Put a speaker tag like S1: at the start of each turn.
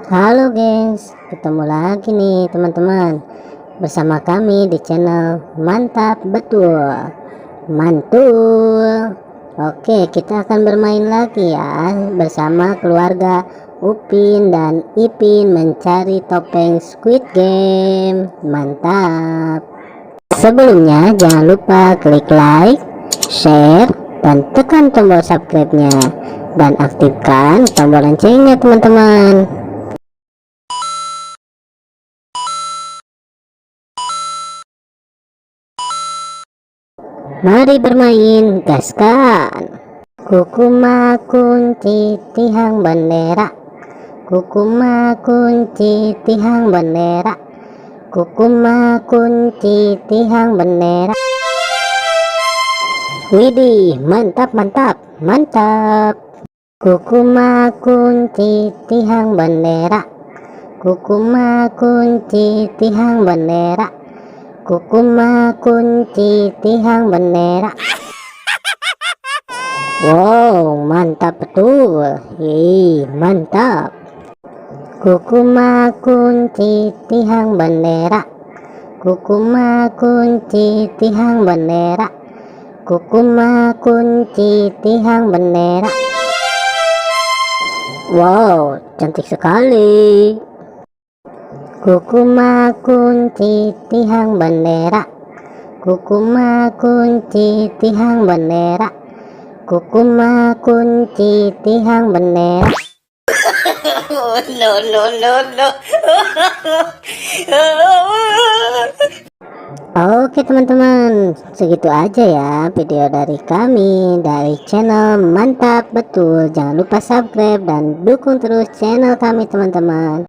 S1: Halo gengs, ketemu lagi nih teman-teman bersama kami di channel Mantap Betul Mantul. Oke, kita akan bermain lagi ya bersama keluarga Upin dan Ipin mencari topeng Squid Game. Mantap. Sebelumnya jangan lupa klik like, share, dan tekan tombol subscribe-nya dan aktifkan tombol loncengnya teman-teman. Mari bermain, gaskan. Kukuma kunci tihang bendera, kukuma kunci tihang bendera, kukuma kunci tihang bendera. Widih, mantap mantap mantap. Kukuma kunci tihang bendera, kukuma kunci tihang bendera, kukuma kunci tihang bendera. Wow, mantap betul. Mantap. Kukuma kunci tihang bendera, kukuma kunci tihang bendera, kukuma kunci tihang bendera. Wow, cantik sekali. Kukuma kunci tihang bendera, kukuma kunci tihang bendera, kukuma kunci tihang bendera. No. Oke teman-teman, segitu aja ya video dari kami dari channel Mantap Betul. Jangan lupa subscribe dan dukung terus channel kami teman-teman.